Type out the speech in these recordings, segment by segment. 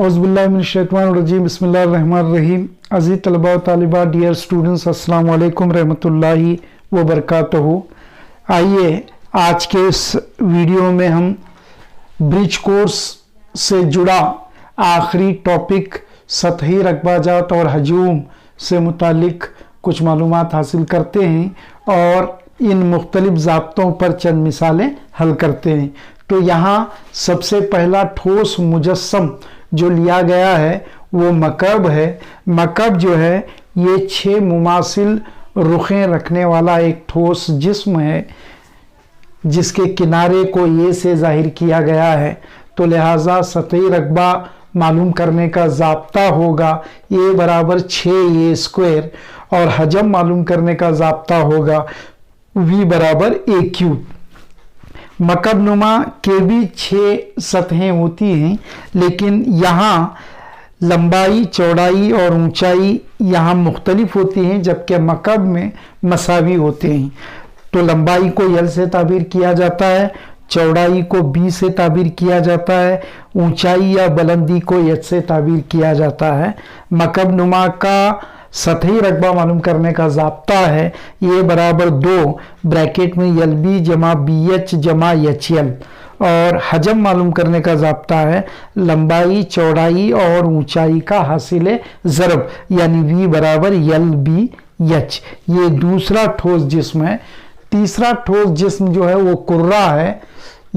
औज़ुबिल्लाहिमिनश्शैतानिर्रजीम बिस्मिल्लाहिर्रहमानिर्रहीम। अज़ीज़ तलबा व तालिबात, डियर स्टूडेंट्स, अस्सलाम वालेकुम रहमतुल्लाहि व बरकातहू। आइए आज के इस वीडियो में हम ब्रिज कोर्स से जुड़ा आखिरी टॉपिक सतही रकबाजात और हजूम से मुतालिक कुछ मालूमात हासिल करते हैं और इन मुख्तलिफ ज़ाब्तों पर चंद मिसालें हल करते हैं। तो यहाँ सबसे पहला ठोस मुजस्सम जो लिया गया है वो मकब है। मकब जो है ये 6 मुमासिल रुखें रखने वाला एक ठोस जिस्म है जिसके किनारे को ए से जाहिर किया गया है। तो लिहाजा सतही रकबा मालूम करने का ज़ाब्ता होगा ए बराबर 6a² और हजम मालूम करने का ज़ाब्ता होगा v बराबर a³। मकब नुमा के भी 6 सतहें होती हैं, लेकिन यहाँ लंबाई, चौड़ाई और ऊंचाई यहाँ मुख्तलिफ होती हैं, जबकि मकब में मसावी होते हैं। तो लंबाई को यल से ताबीर किया जाता है, चौड़ाई को बी से ताबीर किया जाता है, ऊंचाई या बुलंदी को एच से ताबीर किया जाता है। मकब नुमा का सतही रकबा मालूम करने का ज़ाब्ता है ये बराबर 2 ब्रैकेट में यल जमा बी एच जमा एच यल, और हजम मालूम करने का ज़ाब्ता है लंबाई, चौड़ाई और ऊंचाई का हासिल ज़रब यानी वी बराबर यल बी एच। ये दूसरा ठोस जिस्म है। तीसरा ठोस जिस्म जो है वो कुर्रा है।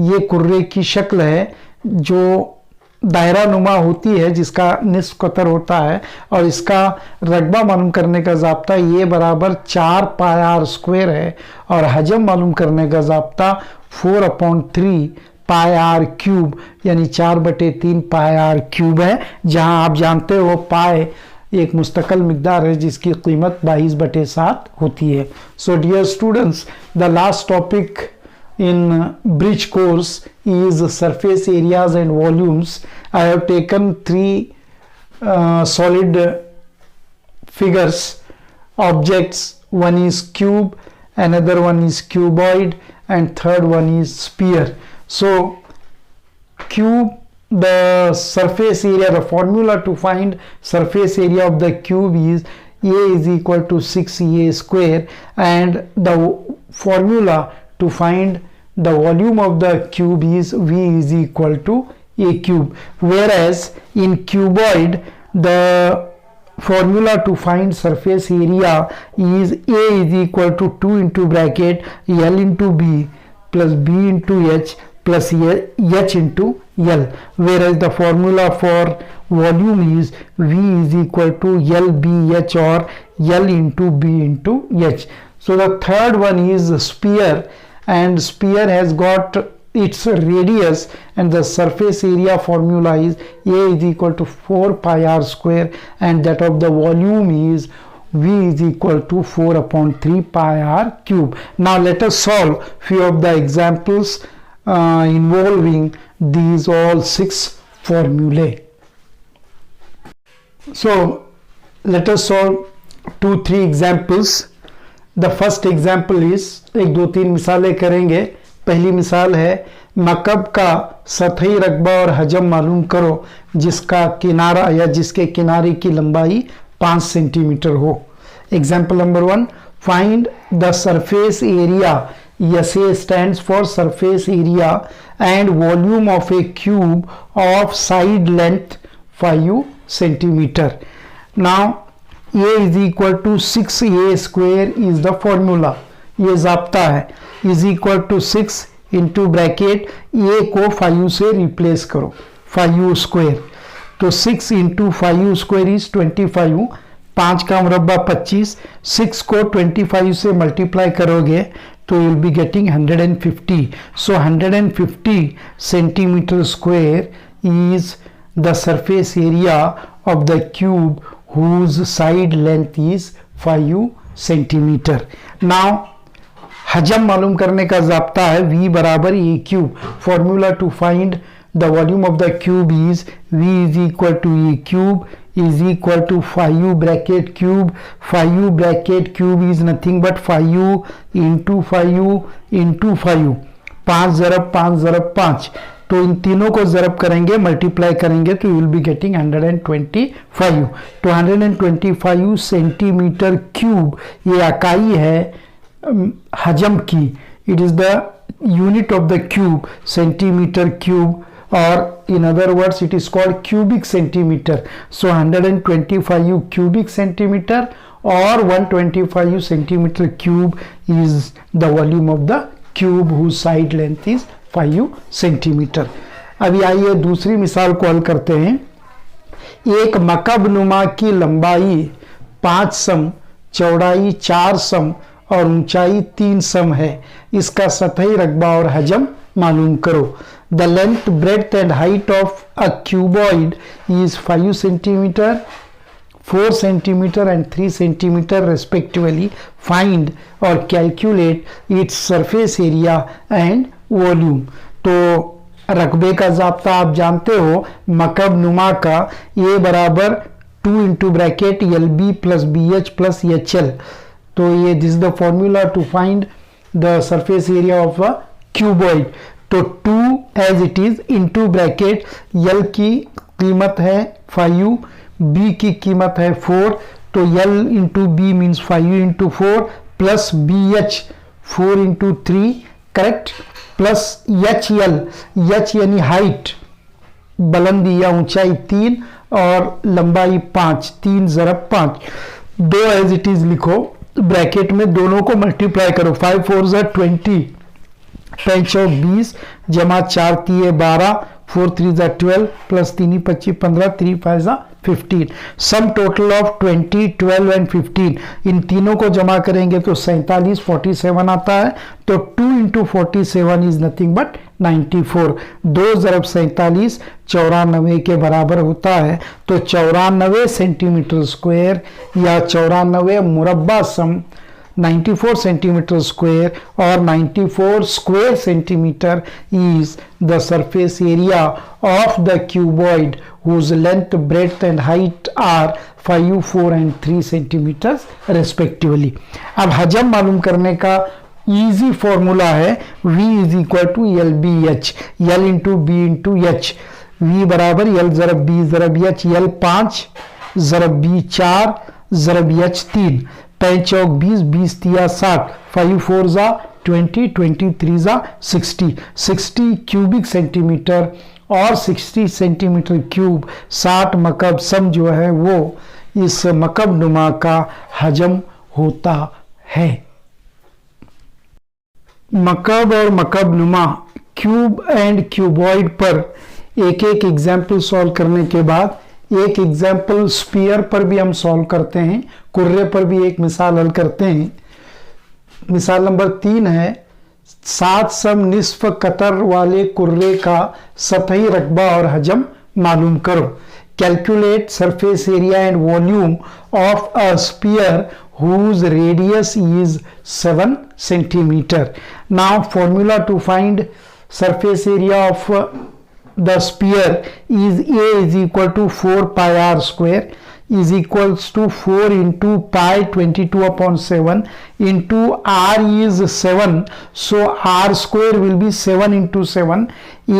ये कुर्रे की शक्ल है जो दायरा नुमा होती है, जिसका निस्फ कतर होता है, और इसका रकबा मालूम करने का ज़ाब्ता ये बराबर 4πr² है और हजम मालूम करने का ज़ाब्ता 4/3πr³ यानी 4/3πr³ है, जहां आप जानते हो पाए एक मुस्तकिल मिकदार है जिसकी कीमत 22/7 होती है। So dear students, the last topic in bridge course is surface areas and volumes. I have taken 3 solid figures, objects. One is cube, another one is cuboid, and third one is sphere. So cube, the surface area, the formula to find surface area of the cube is A is equal to 6a², and the formula to find the volume of the cube is V is equal to a³. Whereas in cuboid the formula to find surface area is A is equal to 2 into bracket L into B plus B into H plus H into L, whereas the formula for volume is V is equal to LBH or L into B into H. So the third one is sphere, and sphere has got its radius, and the surface area formula is A is equal to 4πr², and that of the volume is V is equal to 4/3πr³. Now let us solve few of the examples involving these all 6 formulae. So let us solve 2-3 examples. The first example is, 1-2-3 मिसालें करेंगे। पहली मिसाल है मकब का सतही रकबा और हजम मालूम करो जिसका किनारा या जिसके किनारे की लंबाई 5 सेंटीमीटर हो। Example number 1, find the surface area. SA stands for surface area and volume of a cube of side length 5 centimeter. Now A is equal to 6a² is the formula, ये ज़ाब्ता है, is equal to 6 into bracket A को 5 से replace करो, 5²। तो 6 into 5² is 25, 5 का मुरब्बा 25, 6 को 25 से मल्टीप्लाई करोगे तो you'll be getting 150. So 150 centimeter square is the surface area of the cube whose side length is 5 centimeter. Now हजम मालूम करने का ज़ाब्ता है V बराबर a³. Formula to find the volume of the cube is V is equal to a³ is equal to 5 bracket cube. 5 bracket cube is nothing but 5 into 5 into 5. 5 ज़रब 5 ज़रब 5, तो इन तीनों को ज़रब करेंगे, मल्टीप्लाई करेंगे तो यू विल बी गेटिंग 125। तो 125 centimetre cube ये इकाई है हजम की। It is the unit of the cube, centimetre cube, और in other words it is called cubic centimeter. So 125 cubic centimeter or 125 centimeter cube is the volume of the cube whose side length is 5 centimeter. अभी आइए दूसरी मिसाल को हल करते हैं। एक मकब नुमा की लंबाई 5 सम, चौड़ाई 4 सम और ऊंचाई 3 सम है। इसका सतही रकबा और हजम मालूम करो। The length, breadth and height of a cuboid is 5 centimeter, 4 centimeter and 3 centimeter respectively. Find or calculate its surface area and volume. तो रकबे का ज़ाब्ता आप जानते हो, मकब नुमा का A बराबर 2 into bracket LB plus BH plus HL। तो ये this the formula to find the surface area of a cuboid. तो 2 as it is into bracket L की कीमत है 5, B की कीमत है 4, तो L into B means 5 into 4 plus BH 4 into 3 correct, plus HL, H यानी हाइट, बुलंदी या ऊंचाई 3 और लंबाई 5, 3 ज़रब 5। 2 एज इट इज लिखो, ब्रैकेट में दोनों को मल्टीप्लाई करो। 5 4 ज़ा 20, 5 20 जमा 4 3 12, 4 3 ज़ा 12 प्लस 3 25 15, 3 5 ज़ा 15। सम टोटल ऑफ 20 12 एंड 15, इन तीनों को जमा करेंगे तो 47 47 आता है। तो 2 इंटू 47 इज नथिंग बट 94। 2 ज़रब 47 94 के बराबर होता है। तो 94 सेंटीमीटर स्क्वायर या 94 मुरब्बा सम 94 centimeter square or 94 square centimeter is the surface area of the cuboid whose length, breadth and height are 5, 4 and 3 centimeters respectively. अब हजम मालूम करने का इजी फॉर्मूला है V is equal to LBH, L into B into H। V बराबर L ज़रब B ज़रब H, L 5 ज़रब B 4 ज़रब H 3, 5 चौक 20, 20 तिया 60, 5 4 ज़ा 20, 23 ज़ा 60, 60 क्यूबिक सेंटीमीटर और 60 सेंटीमीटर क्यूब 60 मकब सम जो है वो इस मकब नुमा का हजम होता है। मकब और मकब नुमा क्यूब एंड क्यूबॉइड पर एक एक एग्जाम्पल सॉल्व करने के बाद एक एग्जाम्पल स्फीयर पर भी हम सॉल्व करते हैं, कुर्रे पर भी एक मिसाल हल करते हैं। मिसाल नंबर 3 है, 7 सम निस्फ कतर वाले कुर्रे का सतही रकबा और हजम मालूम करो। Calculate surface area and volume of a sphere whose radius is 7 centimeter. Now formula to find surface area of the sphere is A is equal to 4 pi r square is equals to 4 into pi 22 upon 7 into r is 7, so r square will be 7 into 7,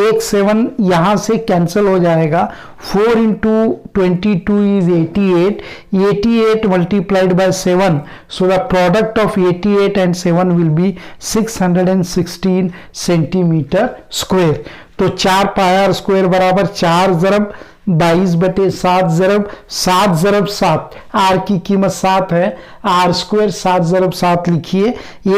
एक 7 यहाँ से cancel हो जाएगा, 4 into 22 is 88, 88 multiplied by 7, so the product of 88 and 7 will be 616 centimeter square। तो 4 पाई are square बराबर 4 ज़रब 22 बटे 7 ज़रब 7 ज़रब 7, are की कीमत 7 है, आर स्क्वायर 7 ज़रब 7 लिखिए,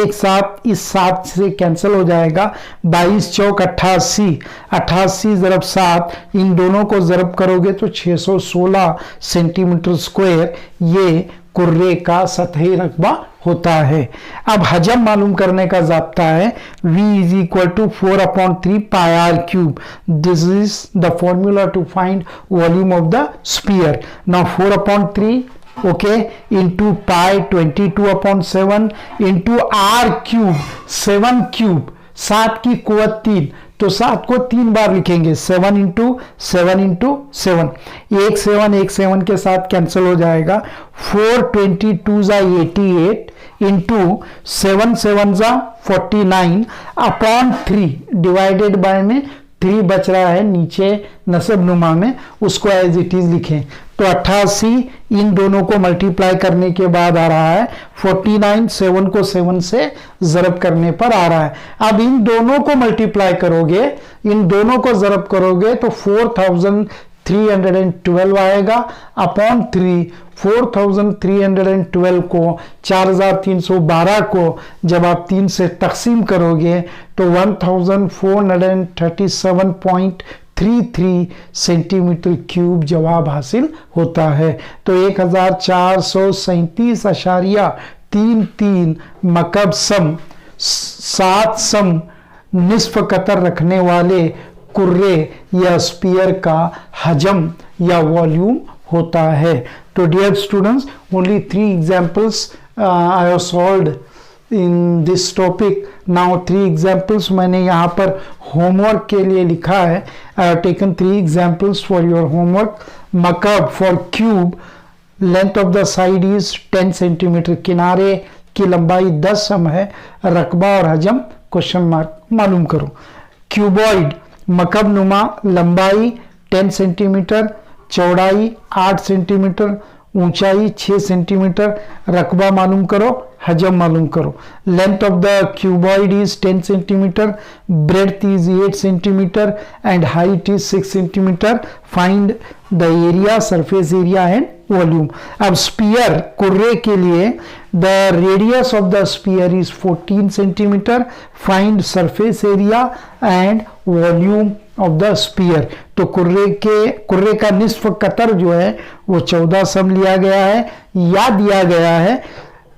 एक 7 इस 7 से कैंसिल हो जाएगा, 22 चौक 88, 88 ज़रब 7, इन दोनों को ज़रब करोगे तो 616 सेंटीमीटर स्क्वायर ये कुर्रे का सतही रकबा होता है। अब हजम मालूम करने का ज़ाब्ता है V is equal to 4/3 pi r cube. This is the formula to find volume of the sphere. Now 4/3 okay into pi 22/7 into r cube 7 cube, 7 की कुवत 3, तो 7 को 3 बार लिखेंगे, 7 इंटू 7 इंटू 7, एक 7 के साथ कैंसिल हो जाएगा, 422 ज़ा 88 इंटू 7 7 ज़ा 49 अपॉन 3 डिवाइडेड बाय में 3 बच रहा है नीचे नसब नुमा में, उसको एज इट इज लिखें। तो 88 इन दोनों को मल्टीप्लाई करने के बाद आ रहा है 49, 7 को 7 से ज़रब करने पर आ रहा है। अब इन दोनों को मल्टीप्लाई करोगे, इन दोनों को ज़रब करोगे तो 4312 आएगा अपॉन 3। 4312 को 4312 को जब आप 3 से तकसीम करोगे तो 1437.33 सेंटीमीटर क्यूब जवाब हासिल होता है। तो 1437.33 मकब सम 7 सम निस्फ कतर रखने वाले कुर्रे या स्पीयर का हजम या वॉल्यूम होता है। तो dear students, only 3 examples I have solved in this topic. Now 3 examples मैंने यहाँ पर होमवर्क के लिए लिखा है। I have taken 3 examples for your homework. मकब for cube, length of the side is 10 centimetre, किनारे की लंबाई 10 सम है। रकबा और हजम क्वेश्चन मार्क मालूम करो। क्यूबॉइड, मकब नुमा, लंबाई 10 सेंटीमीटर, चौड़ाई 8 सेंटीमीटर, ऊंचाई 6 सेंटीमीटर। रकबा मालूम करो, हजम मालूम करो। Length of the cuboid is 10 centimetre, breadth is 8 centimetre and height is 6 centimetre. Find the area, surface area and volume. अब स्पीयर, कुर्रे के लिए the radius of the sphere is 14 centimetre. Find surface area and volume of the sphere. तो कुर्रे का निस्फ Qatar जो है वो 14 सम लिया गया है या दिया गया है।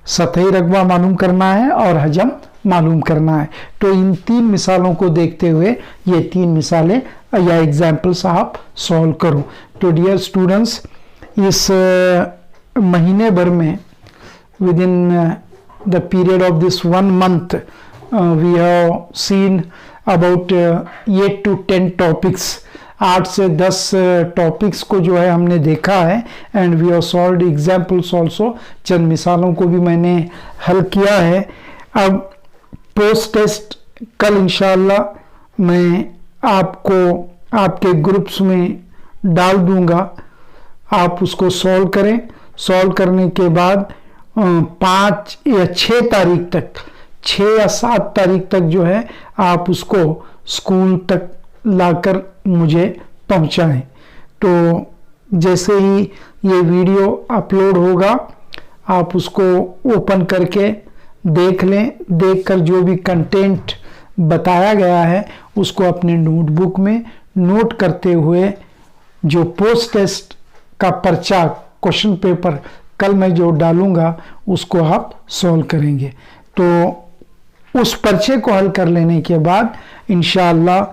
सतही रकबा मालूम करना है और हजम मालूम करना है। तो इन 3 मिसालों को देखते हुए ये 3 मिसालें या एग्जाम्पल्स आप सॉल्व करो। तो डियर स्टूडेंट्स, इस महीने भर में with in the period of this 1 month we have seen about 8 to 10 topics. 8 से 10 टॉपिक्स को जो है हमने देखा है and we have solved examples also. चंद मिसालों को भी मैंने हल किया है। अब पोस्ट टेस्ट कल इंशाअल्लाह मैं आपको आपके ग्रुप्स में डाल दूंगा, आप उसको सॉल्व करें। सॉल्व करने के बाद 5 या 6 तारीख तक, 6 या 7 तारीख तक जो है आप उसको स्कूल तक लाकर मुझे पहुंचाएं। तो जैसे ही ये वीडियो अपलोड होगा आप उसको ओपन करके देख लें। देखकर जो भी कंटेंट बताया गया है उसको अपने नोटबुक में नोट करते हुए जो पोस्ट टेस्ट का पर्चा क्वेश्चन पेपर कल मैं जो डालूंगा उसको आप सॉल्व करेंगे। तो उस पर्चे को हल कर लेने के बाद इंशाअल्लाह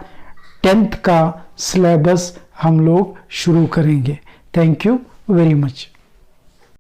10th का सिलेबस हम लोग शुरू करेंगे। Thank you very much.